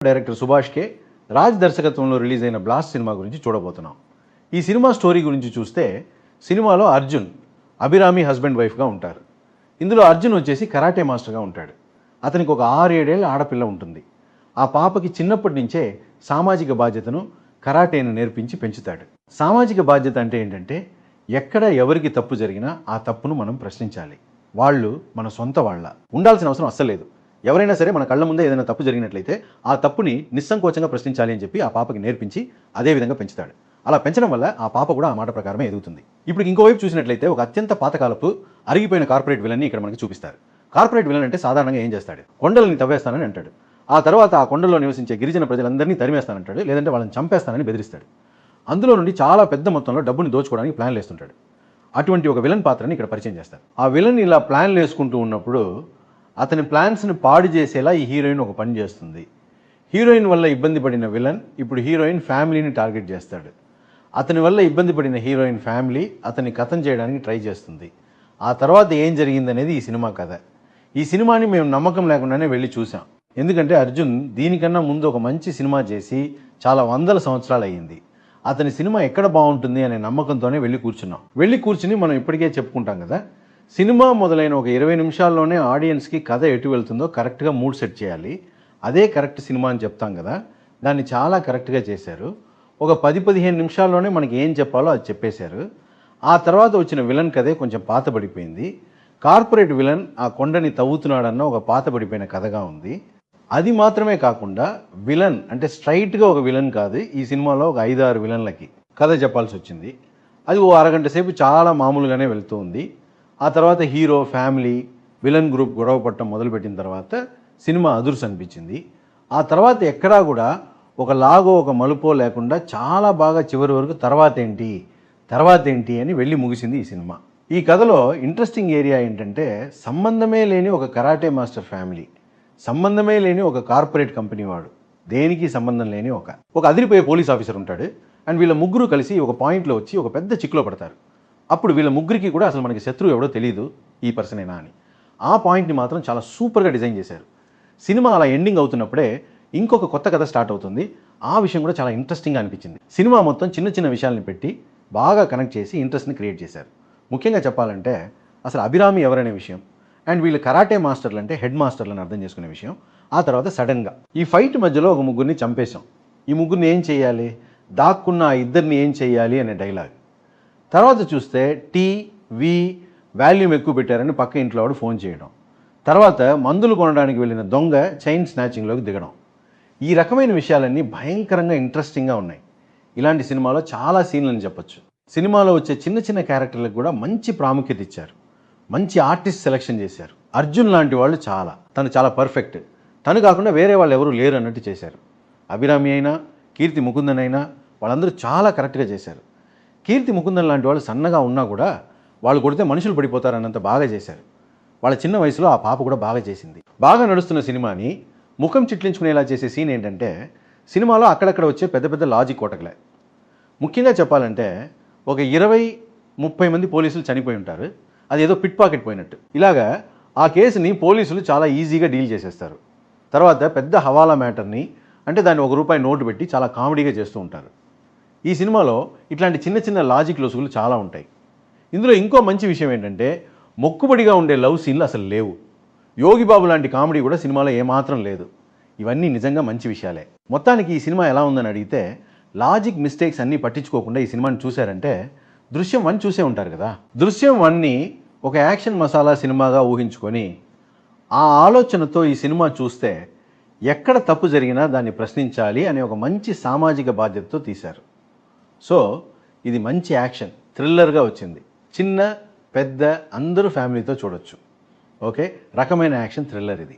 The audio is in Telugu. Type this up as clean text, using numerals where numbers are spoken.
డైరెక్టర్ సుభాష్ కే రాజ్ దర్శకత్వంలో రిలీజ్ అయిన బ్లాస్ట్ సినిమా గురించి చూడబోతున్నాం. ఈ సినిమా స్టోరీ గురించి చూస్తే సినిమాలో అర్జున్ అభిరామి హస్బెండ్ వైఫ్గా ఉంటారు. ఇందులో అర్జున్ వచ్చేసి కరాటే మాస్టర్గా ఉంటాడు. అతనికి ఒక 6-7 ఏళ్ల ఆడపిల్ల ఉంటుంది. ఆ పాపకి చిన్నప్పటి నుంచే సామాజిక బాధ్యతను కరాటేను నేర్పించి పెంచుతాడు. సామాజిక బాధ్యత అంటే ఏంటంటే ఎక్కడ ఎవరికి తప్పు జరిగినా ఆ తప్పును మనం ప్రశ్నించాలి. వాళ్ళు మన సొంత వాళ్ళ ఉండాల్సిన అవసరం అస్సలు లేదు. ఎవరైనా సరే మన కళ్ళ ముందే ఏదైనా తప్పు జరిగినట్లయితే ఆ తప్పుని నిస్సంకోచంగా ప్రశ్నించాలి అని చెప్పి ఆ పాపకి నేర్పించి అదే విధంగా పెంచుతాడు. అలా పెంచడం వల్ల ఆ పాప కూడా ఆ మాట ప్రకారమే ఎదుగుతుంది. ఇప్పుడు ఇంకోవైపు చూసినట్లయితే ఒక అత్యంత పాతకాలపు అరిగిపోయిన కార్పొరేట్ విలన్ని ఇక్కడ మనకి చూపిస్తారు. కార్పొరేట్ విలన్ అంటే సాధారణంగా ఏం చేస్తాడు? కొండలని తవ్వేస్తానని అంటాడు. ఆ తర్వాత ఆ కొండల్లో నివసించే గిరిజన ప్రజలందరినీ తరిమేస్తానంటాడు, లేదంటే వాళ్ళని చంపేస్తానని బెదిరిస్తాడు. అందులో నుండి చాలా పెద్ద మొత్తంలో డబ్బుని దోచుకోవడానికి ప్లాన్లు వేస్తుంటాడు. అటువంటి ఒక విలన్ పాత్రని ఇక్కడ పరిచయం చేస్తారు. ఆ విలన్ ఇలా ప్లాన్లు వేసుకుంటూ ఉన్నప్పుడు అతని ప్లాన్స్ని పాడు చేసేలా ఈ హీరోయిన్ ఒక పని చేస్తుంది. హీరోయిన్ వల్ల ఇబ్బంది పడిన విలన్ ఇప్పుడు హీరోయిన్ ఫ్యామిలీని టార్గెట్ చేస్తాడు. అతని వల్ల ఇబ్బంది పడిన హీరోయిన్ ఫ్యామిలీ అతన్ని కథం చేయడానికి ట్రై చేస్తుంది. ఆ తర్వాత ఏం జరిగిందనేది ఈ సినిమా కథ. ఈ సినిమాని మేము నమ్మకం లేకుండానే వెళ్ళి చూసాం. ఎందుకంటే అర్జున్ దీనికన్నా ముందు ఒక మంచి సినిమా చేసి చాలా వందల సంవత్సరాలు అయ్యింది. అతని సినిమా ఎక్కడ బాగుంటుంది అనే నమ్మకంతోనే వెళ్ళి కూర్చుని మనం ఇప్పటికే చెప్పుకుంటాం కదా, సినిమా మొదలైన ఒక 20 నిమిషాల్లోనే ఆడియన్స్కి కథ ఎటు వెళ్తుందో కరెక్ట్గా మూడ్ సెట్ చేయాలి. అదే కరెక్ట్ సినిమా అని చెప్తాం కదా, దాన్ని చాలా కరెక్ట్గా చేశారు. ఒక 10-15 నిమిషాల్లోనే మనకి ఏం చెప్పాలో అది చెప్పేశారు. ఆ తర్వాత వచ్చిన విలన్ కథే కొంచెం పాతబడిపోయింది. కార్పొరేట్ విలన్ ఆ కొండని తవ్వుతున్నాడన్న ఒక పాతబడిపోయిన కథగా ఉంది. అది మాత్రమే కాకుండా విలన్ అంటే స్ట్రైట్గా ఒక విలన్ కాదు, ఈ సినిమాలో ఒక 5-6 విలన్లకి కథ చెప్పాల్సి వచ్చింది. అది ఓ అరగంట సేపు చాలా మామూలుగానే వెళ్తూ ఉంది. ఆ తర్వాత హీరో ఫ్యామిలీ విలన్ గ్రూప్ గొడవ పట్టడం మొదలుపెట్టిన తర్వాత సినిమా అదుర్స్ అనిపించింది. ఆ తర్వాత ఎక్కడా కూడా ఒక లాగో ఒక మలుపో లేకుండా చాలా బాగా చివరి వరకు తర్వాత ఏంటి అని వెళ్ళి ముగిసింది ఈ సినిమా. ఈ కథలో ఇంట్రెస్టింగ్ ఏరియా ఏంటంటే సంబంధమే లేని ఒక కరాటే మాస్టర్ ఫ్యామిలీ, సంబంధమే లేని ఒక కార్పొరేట్ కంపెనీ వాడు, దేనికి సంబంధం లేని ఒక అదిరిపోయే పోలీస్ ఆఫీసర్ ఉంటాడు. అండ్ వీళ్ళ ముగ్గురు కలిసి ఒక పాయింట్లో వచ్చి ఒక పెద్ద చిక్కులో పడతారు. అప్పుడు వీళ్ళ ముగ్గురికి కూడా అసలు మనకి శత్రువు ఎవడో తెలియదు, ఈ పర్సనేనా అని. ఆ పాయింట్ని మాత్రం చాలా సూపర్గా డిజైన్ చేశారు. సినిమా అలా ఎండింగ్ అవుతున్నప్పుడే ఇంకొక కొత్త కథ స్టార్ట్ అవుతుంది. ఆ విషయం కూడా చాలా ఇంట్రెస్టింగ్గా అనిపించింది. సినిమా మొత్తం చిన్న చిన్న విషయాల్ని పెట్టి బాగా కనెక్ట్ చేసి ఇంట్రెస్ట్ని క్రియేట్ చేశారు. ముఖ్యంగా చెప్పాలంటే అసలు అభిరామి ఎవరనే విషయం, అండ్ వీళ్ళు కరాటే మాస్టర్లు అంటే హెడ్ మాస్టర్లను అర్థం చేసుకునే విషయం. ఆ తర్వాత సడన్గా ఈ ఫైట్ మధ్యలో ఒక ముగ్గురిని చంపేశాం. ఈ ముగ్గురిని ఏం చేయాలి, దాక్కున్న ఆ ఇద్దరిని ఏం చేయాలి అనే డైలాగ్. తర్వాత చూస్తే వాల్యూమ్ ఎక్కువ పెట్టారని పక్క ఇంట్లో వాడు ఫోన్ చేయడం. తర్వాత మందులు కొనడానికి వెళ్ళిన దొంగ చైన్ స్నాచింగ్లోకి దిగడం. ఈ రకమైన విషయాలన్నీ భయంకరంగా ఇంట్రెస్టింగ్గా ఉన్నాయి. ఇలాంటి సినిమాలో చాలా సీన్లని చెప్పొచ్చు. సినిమాలో వచ్చే చిన్న చిన్న క్యారెక్టర్లకు కూడా మంచి ప్రాముఖ్యత ఇచ్చారు. మంచి ఆర్టిస్ట్ సెలెక్షన్ చేశారు. అర్జున్ లాంటి వాళ్ళు తను చాలా పర్ఫెక్ట్, తను కాకుండా వేరే వాళ్ళు ఎవరు లేరు అన్నట్టు చేశారు. అభిరామి అయినా కీర్తి ముకుందన్ అయినా వాళ్ళందరూ చాలా కరెక్ట్గా చేశారు. కీర్తి ముకుందన్ లాంటి వాళ్ళు సన్నగా ఉన్నా కూడా వాళ్ళు కొడితే మనుషులు పడిపోతారన్నంత బాగా చేశారు. వాళ్ళ చిన్న వయసులో ఆ పాప కూడా బాగా చేసింది. బాగా నడుస్తున్న సినిమాని ముఖం చిట్లించుకునేలా చేసే సీన్ ఏంటంటే సినిమాలో అక్కడక్కడ వచ్చే పెద్ద పెద్ద లాజిక్ కోటకలే. ముఖ్యంగా చెప్పాలంటే ఒక 20-30 మంది పోలీసులు చనిపోయి ఉంటారు. అది ఏదో పిట్ పాకెట్ పోయినట్టు. ఇలాగా ఆ కేసుని పోలీసులు చాలా ఈజీగా డీల్ చేసేస్తారు. తర్వాత పెద్ద హవాలా మ్యాటర్ని అంటే దాన్ని ₹1 నోటు పెట్టి చాలా కామెడీగా చేస్తూ ఉంటారు. ఈ సినిమాలో ఇట్లాంటి చిన్న చిన్న లాజిక్ లొసుగులు చాలా ఉంటాయి. ఇందులో ఇంకో మంచి విషయం ఏంటంటే మొక్కుబడిగా ఉండే లవ్ సీన్లు అసలు లేవు. యోగిబాబు లాంటి కామెడీ కూడా సినిమాలో ఏమాత్రం లేదు. ఇవన్నీ నిజంగా మంచి విషయాలే. మొత్తానికి ఈ సినిమా ఎలా ఉందని అడిగితే లాజిక్ మిస్టేక్స్ అన్నీ పట్టించుకోకుండా ఈ సినిమాని చూశారంటే దృశ్యం 1 చూసే ఉంటారు కదా. దృశ్యం 1ని ఒక యాక్షన్ మసాలా సినిమాగా ఊహించుకొని ఆ ఆలోచనతో ఈ సినిమా చూస్తే ఎక్కడ తప్పు జరిగినా దాన్ని ప్రశ్నించాలి అనే ఒక మంచి సామాజిక బాధ్యతతో తీశారు. సో ఇది మంచి యాక్షన్ థ్రిల్లర్గా వచ్చింది. చిన్న పెద్ద అందరూ ఫ్యామిలీతో చూడొచ్చు. ఓకే, రకమైన యాక్షన్ థ్రిల్లర్ ఇది.